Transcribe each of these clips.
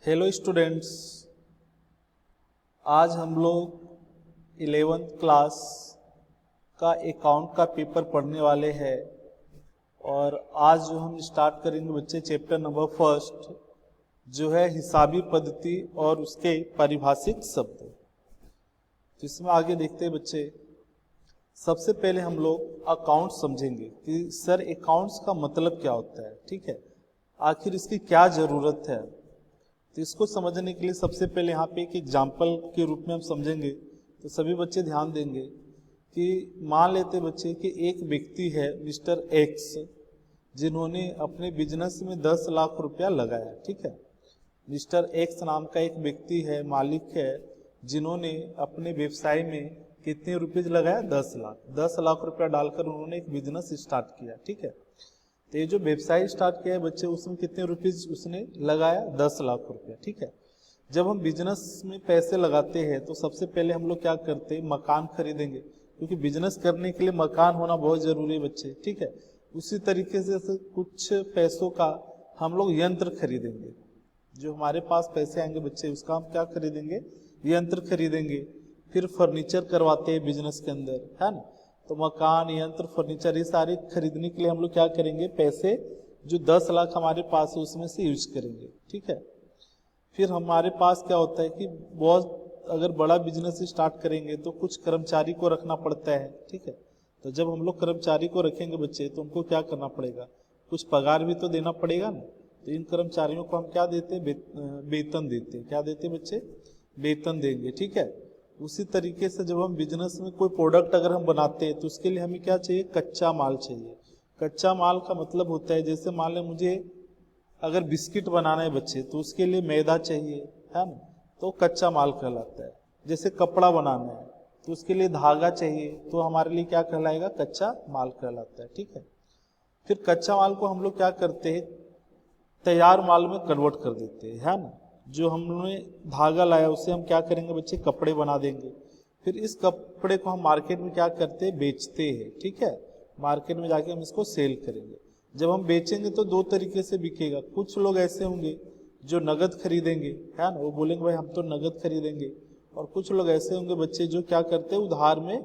Hello students, आज हम लोग 11th क्लास का अकाउंट का पेपर पढ़ने वाले हैं। और आज जो हम स्टार्ट करेंगे बच्चे चैप्टर नंबर फर्स्ट जो है हिसाबी पद्धति और उसके पारिभाषिक शब्द। तो इसमें आगे देखते हैं बच्चे, सबसे पहले हम लोग अकाउंट समझेंगे कि सर अकाउंट्स का मतलब क्या होता है, ठीक है, आखिर इसकी क्या ज़रूरत है। तो इसको समझने के लिए सबसे पहले यहाँ पे एक एग्जाम्पल के रूप में हम समझेंगे। तो सभी बच्चे ध्यान देंगे कि मान लेते बच्चे कि एक व्यक्ति है मिस्टर एक्स, जिन्होंने अपने बिजनेस में 10 लाख रुपया लगाया, ठीक है। मिस्टर एक्स नाम का एक व्यक्ति है, मालिक है, जिन्होंने अपने व्यवसाय में कितने रुपये लगाया, 10 लाख रुपया डालकर उन्होंने एक बिजनेस स्टार्ट किया, ठीक है। तो ये जो व्यवसाय स्टार्ट किया है बच्चे, उसमें कितने रुपीज उसने लगाया, 10 लाख रुपया, ठीक है। जब हम बिजनेस में पैसे लगाते हैं तो सबसे पहले हम लोग क्या करते हैं, मकान खरीदेंगे, क्योंकि बिजनेस करने के लिए मकान होना बहुत जरूरी है बच्चे, ठीक है। उसी तरीके से कुछ पैसों का हम लोग यंत्र खरीदेंगे। जो हमारे पास पैसे आएंगे बच्चे, उसका हम क्या खरीदेंगे, यंत्र खरीदेंगे। फिर फर्नीचर करवाते हैं बिजनेस के अंदर, है ना। तो मकान, यंत्र, फर्नीचर ये सारे खरीदने के लिए हम लोग क्या करेंगे, पैसे जो 10 लाख हमारे पास है उसमें से यूज करेंगे, ठीक है। फिर हमारे पास क्या होता है कि बहुत अगर बड़ा बिजनेस स्टार्ट करेंगे तो कुछ कर्मचारी को रखना पड़ता है, ठीक है। तो जब हम लोग कर्मचारी को रखेंगे बच्चे तो उनको क्या करना पड़ेगा, कुछ पगार भी तो देना पड़ेगा ना। तो इन कर्मचारियों को हम क्या देते हैं, वेतन देते हैं। क्या देते हैं बच्चे, वेतन देंगे, ठीक है। उसी तरीके से जब हम बिजनेस में कोई प्रोडक्ट अगर हम बनाते हैं तो उसके लिए हमें क्या चाहिए, कच्चा माल चाहिए। कच्चा माल का मतलब होता है, जैसे मान लें मुझे अगर बिस्किट बनाना है बच्चे तो उसके लिए मैदा चाहिए, है ना, तो कच्चा माल कहलाता है। जैसे कपड़ा बनाना है तो उसके लिए धागा चाहिए, तो हमारे लिए क्या कहलाएगा, कच्चा माल कहलाता है, ठीक है। फिर कच्चा माल को हम लोग क्या करते हैं, तैयार माल में कन्वर्ट कर देते हैं, है ना। जो हमने धागा लाया उससे हम क्या करेंगे बच्चे, कपड़े बना देंगे। फिर इस कपड़े को हम मार्केट में क्या करते हैं, बेचते हैं, ठीक है। मार्केट में जाके हम इसको सेल करेंगे। जब हम बेचेंगे तो दो तरीके से बिकेगा। कुछ लोग ऐसे होंगे जो नगद खरीदेंगे, है ना, वो बोलेंगे भाई हम तो नगद खरीदेंगे। और कुछ लोग ऐसे होंगे बच्चे जो क्या करते हैं, उधार में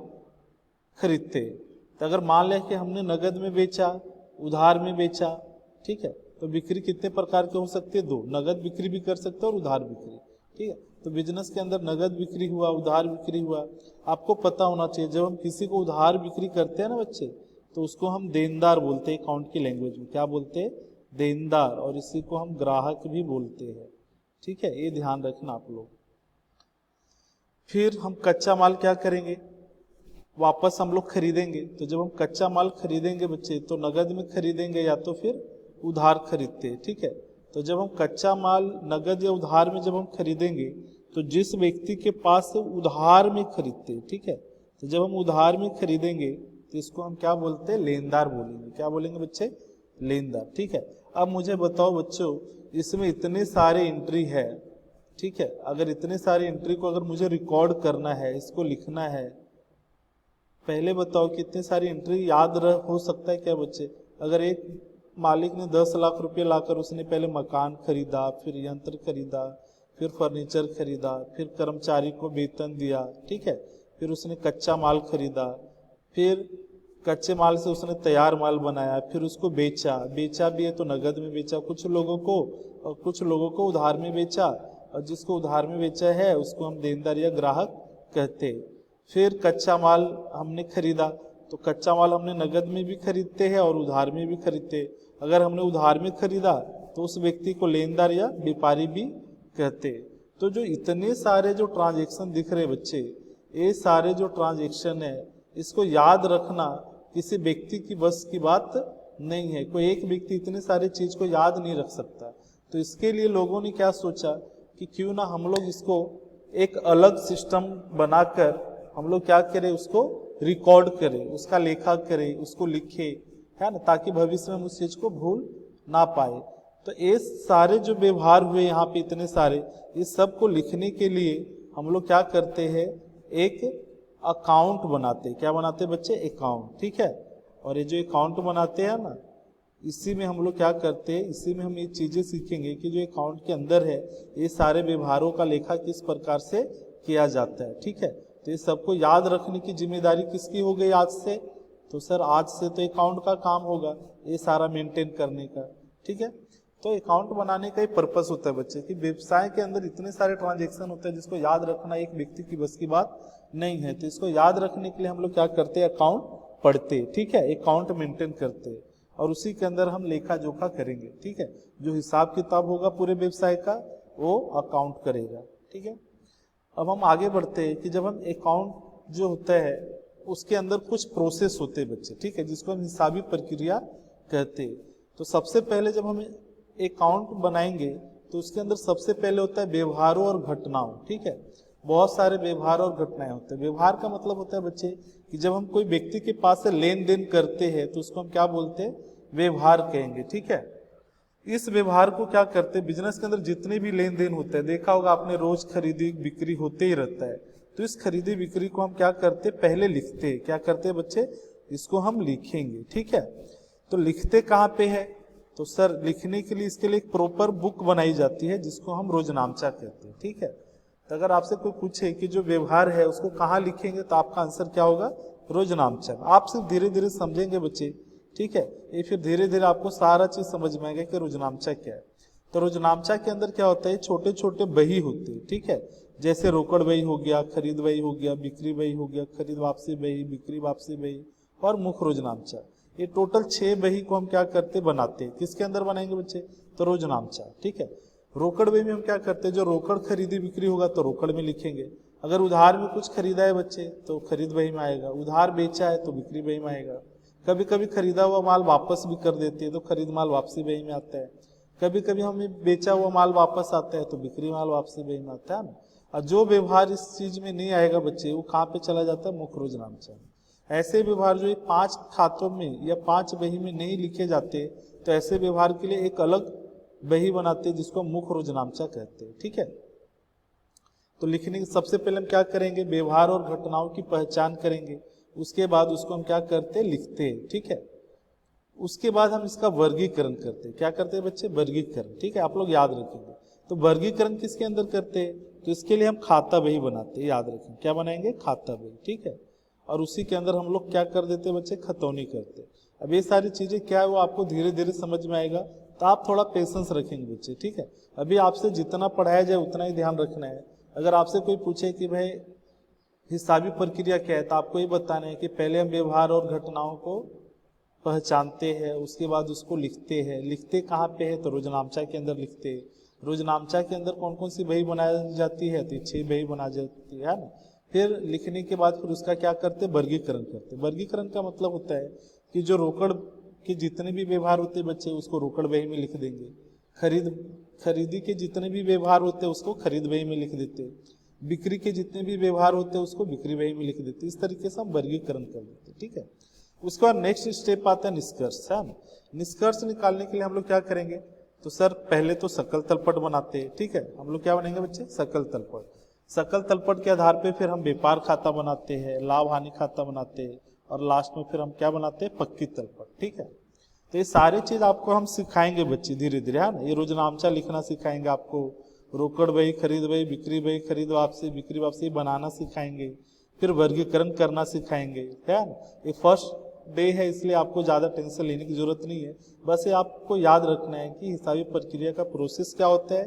खरीदते हैं। तो अगर मान लें कि हमने नगद में बेचा, उधार में बेचा, ठीक है, तो बिक्री कितने प्रकार के हो सकते हैं, दो। नगद बिक्री भी कर सकते हैं और उधार बिक्री, ठीक है। तो बिजनेस के अंदर नगद बिक्री हुआ, उधार बिक्री हुआ। आपको पता होना चाहिए, जब हम किसी को उधार बिक्री करते हैं ना बच्चे, तो उसको हम देनदार बोलते हैं अकाउंट की लैंग्वेज में। क्या बोलते हैं, देनदार। और इसी को हम ग्राहक भी बोलते हैं, ठीक है। ये ध्यान रखना आप लोग। फिर हम कच्चा माल क्या करेंगे, वापस हम लोग खरीदेंगे। तो जब हम कच्चा माल खरीदेंगे बच्चे तो नगद में खरीदेंगे या तो फिर उधार खरीदते हैं, ठीक है। तो जब हम कच्चा माल नगद या उधार में जब हम खरीदेंगे तो जिस व्यक्ति के पास उधार में खरीदते हैं, ठीक है, तो जब हम उधार में खरीदेंगे तो इसको हम क्या बोलते हैं, लेनदार बोलेंगे। क्या बोलेंगे बच्चे, लेनदार, ठीक है। अब मुझे बताओ बच्चों, इसमें इतने सारे एंट्री है, ठीक है। अगर इतने सारे एंट्री को अगर मुझे रिकॉर्ड करना है, इसको लिखना है, पहले बताओ कितने सारी एंट्री याद हो सकता है क्या बच्चे। अगर एक मालिक ने 10 लाख रुपए लाकर उसने पहले मकान खरीदा, फिर यंत्र खरीदा, फिर फर्नीचर खरीदा, फिर कर्मचारी को वेतन दिया, ठीक है, फिर उसने कच्चा माल खरीदा, फिर कच्चे माल से उसने तैयार माल बनाया, फिर उसको बेचा भी है तो नगद में बेचा कुछ लोगों को, और कुछ लोगों को उधार में बेचा। और जिसको उधार में बेचा है उसको हम देनदार या ग्राहक कहते। फिर कच्चा माल हमने खरीदा, तो कच्चा माल हमने नगद में भी खरीदते हैं और उधार में भी खरीदते। अगर हमने उधार में खरीदा तो उस व्यक्ति को लेनदार या व्यापारी भी कहते। तो जो इतने सारे जो ट्रांजैक्शन दिख रहे बच्चे, ये सारे जो ट्रांजैक्शन है, इसको याद रखना किसी व्यक्ति की बस की बात नहीं है। कोई एक व्यक्ति इतने सारे चीज को याद नहीं रख सकता। तो इसके लिए लोगों ने क्या सोचा कि क्यों ना हम लोग इसको एक अलग सिस्टम बनाकर हम लोग क्या करें, उसको रिकॉर्ड करें, उसका लेखा करें, उसको लिखे, है ना, ताकि भविष्य में हम उस चीज को भूल ना पाए। तो ये सारे जो व्यवहार हुए यहाँ पे इतने सारे, इस सब को लिखने के लिए हम लोग क्या करते हैं, एक अकाउंट बनाते हैं। क्या बनाते हैं बच्चे, अकाउंट, ठीक है। और ये जो अकाउंट बनाते हैं ना, इसी में हम लोग क्या करते हैं, इसी में हम ये चीजें सीखेंगे कि जो अकाउंट के अंदर है ये सारे व्यवहारों का लेखा किस प्रकार से किया जाता है। ठीक है, तो ये सबको याद रखने की जिम्मेदारी किसकी हो गई आज से? तो सर आज से तो अकाउंट का काम होगा ये सारा मेंटेन करने का। ठीक है, तो अकाउंट बनाने का ही पर्पस होता है बच्चे कि व्यवसाय के अंदर इतने सारे ट्रांजेक्शन होते हैं जिसको याद रखना एक व्यक्ति की बस की बात नहीं है। तो इसको याद रखने के लिए हम लोग क्या करते हैं, अकाउंट पढ़ते। ठीक है, अकाउंट मेंटेन करते और उसी के अंदर हम लेखा जोखा करेंगे। ठीक है, जो हिसाब किताब होगा पूरे व्यवसाय का वो अकाउंट करेगा। ठीक है, अब हम आगे बढ़ते हैं कि जब हम अकाउंट जो होता है उसके अंदर कुछ प्रोसेस होते हैं बच्चे। ठीक है, जिसको हम हिसाबी प्रक्रिया कहते हैं। तो सबसे पहले जब हम अकाउंट बनाएंगे तो उसके अंदर सबसे पहले होता है व्यवहारों और घटनाओं। ठीक है, बहुत सारे व्यवहार और घटनाएं होते हैं। व्यवहार का मतलब होता है बच्चे कि जब हम कोई व्यक्ति के पास से लेन देन करते हैं तो उसको हम क्या बोलते हैं, व्यवहार कहेंगे। ठीक है, इस व्यवहार को क्या करते हैं, बिजनेस के अंदर जितने भी लेन देन होते हैं, देखा होगा आपने, रोज खरीदी बिक्री होते ही रहता है। तो इस खरीदी बिक्री को हम क्या करते, पहले लिखते हैं। क्या करते हैं बच्चे, इसको हम लिखेंगे। ठीक है, तो लिखते कहाँ पे है, तो सर लिखने के लिए इसके लिए एक प्रॉपर बुक बनाई जाती है जिसको हम रोजनामचा कहते हैं। ठीक है, तो अगर आपसे कोई पूछे कि जो व्यवहार है उसको कहाँ लिखेंगे तो आपका आंसर क्या होगा, रोजनामचा। आप सिर्फ धीरे धीरे समझेंगे बच्चे। ठीक है, ये फिर धीरे धीरे आपको सारा चीज समझ में आएगा कि रोजनामचा क्या है। तो रोजनामचा के अंदर क्या होता है, छोटे छोटे बही होते हैं। ठीक है, जैसे रोकड़ बही हो गया, खरीद बही हो गया, बिक्री बही हो गया, खरीद वापसी बही, बिक्री वापसी बही और मुख्य रोजनामचा। ये टोटल 6 बही को हम क्या करते, बनाते हैं। किसके अंदर बनाएंगे बच्चे, तो रोजनामचा। ठीक है, रोकड़ बही में हम क्या करते हैं, जो रोकड़ खरीदी बिक्री होगा तो रोकड़ में लिखेंगे। अगर उधार में कुछ खरीदा है बच्चे तो खरीद बही में आएगा, उधार बेचा है तो बिक्री बही में आएगा। कभी कभी खरीदा हुआ माल वापस भी कर देते हैं तो खरीद माल वापसी बही में आता है। कभी कभी हमें बेचा हुआ माल वापस आता है तो बिक्री माल वापसी बही में आता है ना। और जो व्यवहार इस चीज में नहीं आएगा बच्चे वो कहाँ पे चला जाता है, मुख्य रोजनामचा। ऐसे व्यवहार जो 5 खातों में या 5 बही में नहीं लिखे जाते तो ऐसे व्यवहार के लिए एक अलग बही बनाते हैं जिसको मुख्य रोजनामचा कहते हैं। ठीक है, तो लिखने के सबसे पहले हम क्या करेंगे, व्यवहार और घटनाओं की पहचान करेंगे। उसके बाद उसको हम क्या करते, लिखते हैं। ठीक है, उसके बाद हम इसका वर्गीकरण करते हैं। क्या करते हैं बच्चे, वर्गीकरण। ठीक है, आप लोग याद रखेंगे। तो वर्गीकरण किसके अंदर करते हैं, तो इसके लिए हम खाता बही बनाते हैं। याद रखें, क्या बनाएंगे, खाता बही। ठीक है, और उसी के अंदर हम लोग क्या कर देते बच्चे, खतौनी करते। अब ये सारी चीजें क्या है वो आपको धीरे धीरे समझ में आएगा, तो आप थोड़ा पेशेंस रखेंगे बच्चे। ठीक है, अभी आपसे जितना पढ़ाया जाए उतना ही ध्यान रखना है। अगर आपसे कोई पूछे कि भाई हिसाबी प्रक्रिया क्या है, तो आपको ये बताना है कि पहले हम व्यवहार और घटनाओं को पहचानते हैं, उसके बाद उसको लिखते हैं। लिखते कहाँ पे है, तो रोजनामचा के अंदर लिखते हैं। रोजनामचा के अंदर कौन कौन सी बही बनाई जाती है, तो 6 बही बना जाती है ना। फिर लिखने के बाद फिर उसका क्या करते, वर्गीकरण करते। वर्गीकरण का मतलब होता है कि जो रोकड़ के जितने भी व्यवहार होते हैं बच्चे उसको रोकड़ बही में लिख देंगे। खरीदी के जितने भी व्यवहार होते हैं उसको खरीद बही में लिख देते। बिक्री के जितने भी व्यवहार होते हैं उसको बिक्री बही में लिख देते। इस तरीके से हम वर्गीकरण कर देते। ठीक है, उसके बाद नेक्स्ट स्टेप आता है निष्कर्ष। है ना, निष्कर्ष निकालने के लिए हम लोग क्या करेंगे, तो सर पहले तो सकल तलपट बनाते हैं। ठीक है, हम लोग क्या बनाएंगे बच्चे, सकल तलपट। सकल तलपट के आधार पे फिर हम व्यापार खाता बनाते हैं, लाभ हानि खाता बनाते हैं और लास्ट में फिर हम क्या बनाते हैं, पक्की तलपट। ठीक है, तो ये सारी चीज आपको हम सिखाएंगे बच्चे धीरे धीरे। है ना, ये रोजनामचा लिखना सिखाएंगे आपको, रोकड़ बही, खरीद बही, बिक्री बही, खरीद वापसी, बिक्री वापसी बनाना सिखाएंगे, फिर वर्गीकरण करना सिखाएंगे। है ना, ये फर्स्ट डे है इसलिए आपको ज्यादा टेंशन लेने की जरूरत नहीं है। बस ये आपको याद रखना है कि हिसाबी प्रक्रिया का प्रोसेस क्या होता है।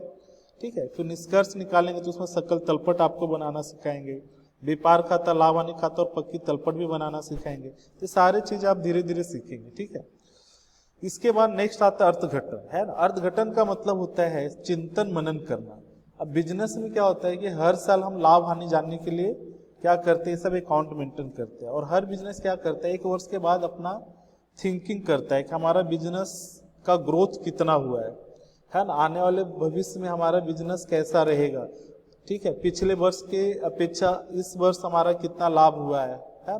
ठीक है, फिर निष्कर्ष निकालेंगे तो उसमें सकल तलपट आपको बनाना सिखाएंगे, व्यापार खाता, लाभ हानि खाता और पक्की तलपट भी बनाना सिखाएंगे। तो सारे चीज आप धीरे धीरे सीखेंगे। ठीक है, इसके बाद नेक्स्ट आता है अर्थघटन। है ना, अर्थघटन का मतलब होता है चिंतन मनन करना। अब बिजनेस में क्या होता है कि हर साल हम लाभ हानि जानने के लिए क्या करते हैं, सब अकाउंट मेंटेन करते हैं। और हर बिजनेस क्या करता है, 1 वर्ष के बाद अपना थिंकिंग करता है कि हमारा बिजनेस का ग्रोथ कितना हुआ है ना, आने वाले भविष्य में हमारा बिजनेस कैसा रहेगा। ठीक है, पिछले वर्ष के अपेक्षा इस वर्ष हमारा कितना लाभ हुआ है ना।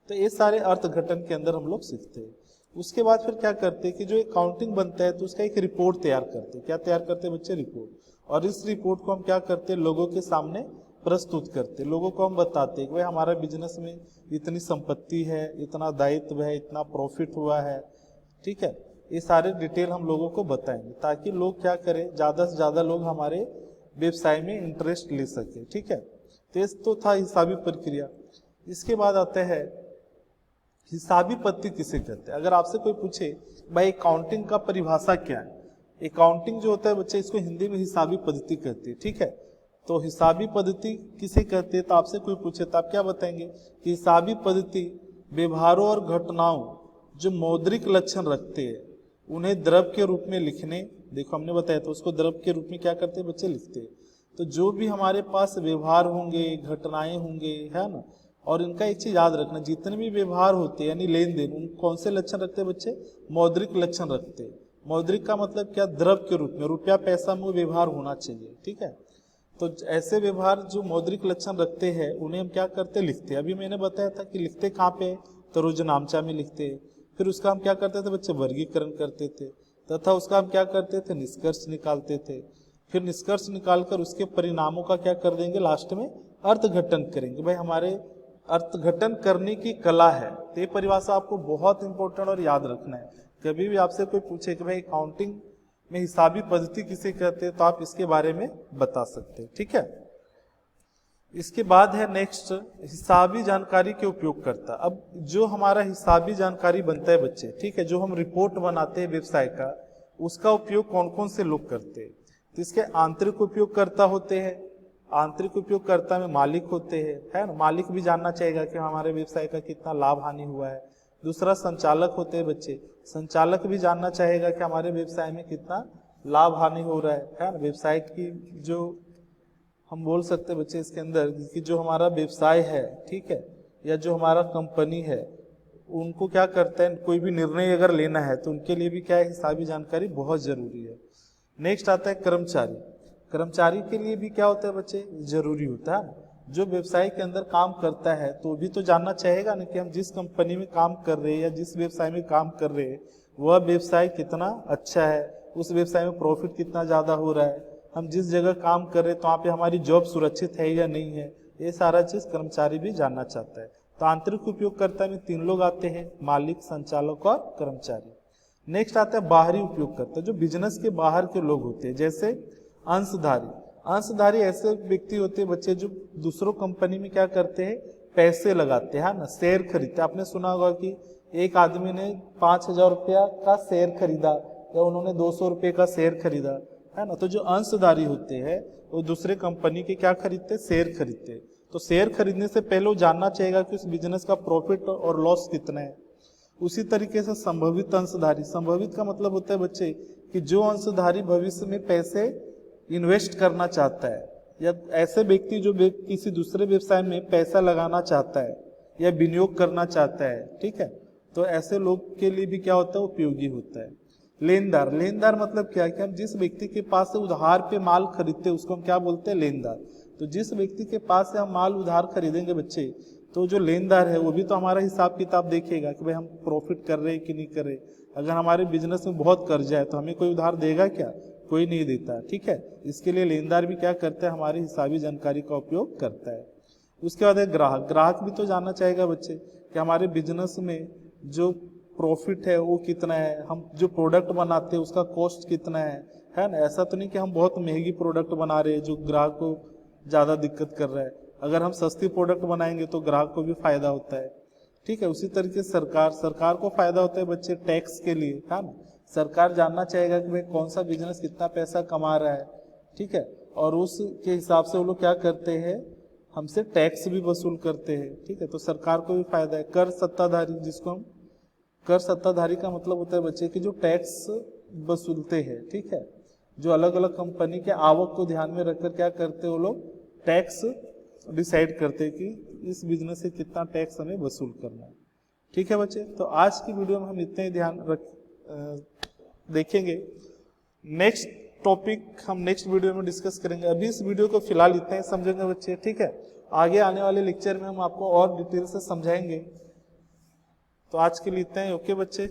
तो ये सारे अर्थघटन के अंदर हम लोग सीखते हैं। उसके बाद फिर क्या करते हैं कि जो अकाउंटिंग बनता है तो उसका एक रिपोर्ट तैयार करते हैं। क्या तैयार करते हैं बच्चे, रिपोर्ट। और इस रिपोर्ट को हम क्या करते हैं, लोगों के सामने प्रस्तुत करते। लोगों को हम बताते हैं कि भाई हमारा बिजनेस में इतनी संपत्ति है, इतना दायित्व है, इतना प्रॉफिट हुआ है। ठीक है, ये सारे डिटेल हम लोगों को बताएंगे ताकि लोग क्या करें, ज़्यादा से ज़्यादा लोग हमारे व्यवसाय में इंटरेस्ट ले सके। ठीक है, तो ये तो था हिसाबी प्रक्रिया। इसके बाद आते हैं हिसाबी पद्धति किसे कहते हैं। अगर आपसे कोई पूछे भाई अकाउंटिंग का परिभाषा क्या है, अकाउंटिंग जो होता है बच्चे इसको हिंदी में हिसाबी पद्धति कहते हैं। ठीक है, तो हिसाबी पद्धति किसे कहते हैं, तो आपसे कोई पूछे तो आप क्या बताएंगे कि हिसाबी पद्धति व्यवहारों और घटनाओं जो मौद्रिक लक्षण रखते हैं उन्हें द्रव्य के रूप में लिखने, देखो हमने बताया तो उसको द्रव्य के रूप में क्या करते हैं बच्चे, लिखते हैं। तो जो भी हमारे पास व्यवहार होंगे, घटनाएं होंगे, है ना, और इनका एक चीज याद रखना, जितने भी व्यवहार होते हैं यानी लेन देन, उन कौन से लक्षण रखते हैं बच्चे, मौद्रिक लक्षण रखते हैं। मौद्रिक का मतलब क्या, द्रव्य के रूप में, रुपया पैसा में व्यवहार होना चाहिए। ठीक है, तो ऐसे व्यवहार जो मौद्रिक लक्षण रखते हैं उन्हें हम क्या करते, लिखते हैं। अभी मैंने बताया था कि लिखते कहाँ पे, तो रोजनामचा में लिखते हैं। फिर उसका हम क्या करते थे बच्चे, वर्गीकरण करते थे, तथा उसका हम क्या करते थे, निष्कर्ष निकालते थे। फिर निष्कर्ष निकालकर उसके परिणामों का क्या कर देंगे, लास्ट में अर्थघटन करेंगे। भाई हमारे अर्थघटन करने की कला है, तो ये परिभाषा आपको बहुत इंपॉर्टेंट और याद रखना है। कभी भी आपसे कोई पूछे कि भाई अकाउंटिंग में हिसाबी पद्धति किसे कहते हैं, तो आप इसके बारे में बता सकते हैं। ठीक है, इसके बाद है नेक्स्ट हिसाबी जानकारी के उपयोगकर्ता। अब जो हमारा हिसाबी जानकारी बनता है बच्चे, ठीक है, जो हम रिपोर्ट बनाते हैं व्यवसाय का, उसका उपयोग कौन कौन से लोग करते हैं, तो इसके आंतरिक उपयोगकर्ता होते हैं। आंतरिक उपयोगकर्ता में मालिक होते हैं, है ना, मालिक भी जानना चाहेगा कि हमारे व्यवसाय का कितना लाभ हानि हुआ है। दूसरा संचालक होते हैं बच्चे, संचालक भी जानना चाहेगा कि हमारे व्यवसाय में कितना लाभ हानि हो रहा है ना। व्यवसाय की जो हम बोल सकते हैं बच्चे इसके अंदर कि जो हमारा व्यवसाय है, ठीक है, या जो हमारा कंपनी है, उनको क्या करते हैं, कोई भी निर्णय अगर लेना है तो उनके लिए भी क्या है, हिसाबी जानकारी बहुत जरूरी है। नेक्स्ट आता है कर्मचारी। कर्मचारी के लिए भी क्या होता है बच्चे, जरूरी होता है। जो व्यवसाय के अंदर काम करता है तो भी तो जानना चाहेगा ना कि हम जिस कंपनी में काम कर रहे हैं या जिस व्यवसाय में काम कर रहे हैं वह व्यवसाय कितना अच्छा है, उस व्यवसाय में प्रॉफिट कितना ज्यादा हो रहा है, हम जिस जगह काम कर रहे हैं तो वहाँ पे हमारी जॉब सुरक्षित है या नहीं है, ये सारा चीज कर्मचारी भी जानना चाहता है। तो आंतरिक उपयोगकर्ता में 3 लोग आते हैं, मालिक, संचालक और कर्मचारी। नेक्स्ट आता है बाहरी उपयोगकर्ता, जो बिजनेस के बाहर के लोग होते हैं, जैसे अंशधारी। अंशधारी ऐसे व्यक्ति होते हैं बच्चे जो दूसरों कंपनी में क्या करते हैं, पैसे लगाते हैं ना, शेयर खरीदते। आपने सुना होगा कि एक आदमी ने 5,000 रुपया का शेयर खरीदा या उन्होंने 200 रुपये का शेयर खरीदा, है ना। तो जो अंशधारी होते हैं वो दूसरे कंपनी के क्या खरीदते, शेयर खरीदते। तो शेयर खरीदने से पहले वो जानना चाहेगा कि उस बिजनेस का प्रॉफिट और लॉस कितना है। उसी तरीके से संभवित अंशधारी, संभवित का मतलब होता है बच्चे कि जो अंशधारी भविष्य में पैसे इन्वेस्ट करना चाहता है, या ऐसे व्यक्ति जो किसी दूसरे व्यवसाय में पैसा लगाना चाहता है या विनियोग करना चाहता है, ठीक है, तो ऐसे लोग के लिए भी क्या होता है, उपयोगी होता है। लेनदार, लेनदार मतलब क्या है कि हम जिस व्यक्ति के पास से उधार पे माल खरीदते हैं उसको हम क्या बोलते हैं, लेनदार। तो जिस व्यक्ति के पास से हम माल उधार खरीदेंगे बच्चे, तो जो लेनदार है वो भी तो हमारा हिसाब किताब देखेगा कि भाई हम प्रॉफिट कर रहे हैं कि नहीं कर रहे। अगर हमारे बिजनेस में बहुत कर्जा है तो हमें कोई उधार देगा क्या, कोई नहीं देता, ठीक है। इसके लिए लेनदार भी क्या करता है, हमारी हिसाबी जानकारी का उपयोग करता है। उसके बाद है ग्राहक। ग्राहक भी तो जानना चाहेगा बच्चे कि हमारे बिजनेस में जो प्रॉफिट है वो कितना है, हम जो प्रोडक्ट बनाते हैं उसका कॉस्ट कितना है ना। ऐसा तो नहीं कि हम बहुत महंगी प्रोडक्ट बना रहे हैं जो ग्राहक को ज़्यादा दिक्कत कर रहा है। अगर हम सस्ती प्रोडक्ट बनाएंगे तो ग्राहक को भी फायदा होता है, ठीक है। उसी तरीके से सरकार को फायदा होता है बच्चे टैक्स के लिए, है ना। सरकार जानना चाहेगा कि भाई कौन सा बिजनेस कितना पैसा कमा रहा है, ठीक है, और उसके हिसाब से वो लोग क्या करते हैं, हमसे टैक्स भी वसूल करते हैं, ठीक है। तो सरकार को भी फायदा है। कर सत्ताधारी, जिसको हम कर सत्ताधारी का मतलब होता है बच्चे कि जो टैक्स वसूलते हैं, ठीक है, जो अलग अलग कंपनी के आवक को ध्यान में रखकर क्या करते हैं, वो लोग टैक्स डिसाइड करते हैं कि इस बिजनेस से कितना टैक्स हमें वसूल करना है, ठीक है बच्चे। तो आज की वीडियो में हम इतने ही ध्यान देखेंगे। नेक्स्ट टॉपिक हम नेक्स्ट वीडियो में डिस्कस करेंगे। अभी इस वीडियो को फिलहाल इतना ही समझेंगे बच्चे, ठीक है। आगे आने वाले लेक्चर में हम आपको और डिटेल से समझाएंगे। तो आज के लिए इतना ही, ओके बच्चे।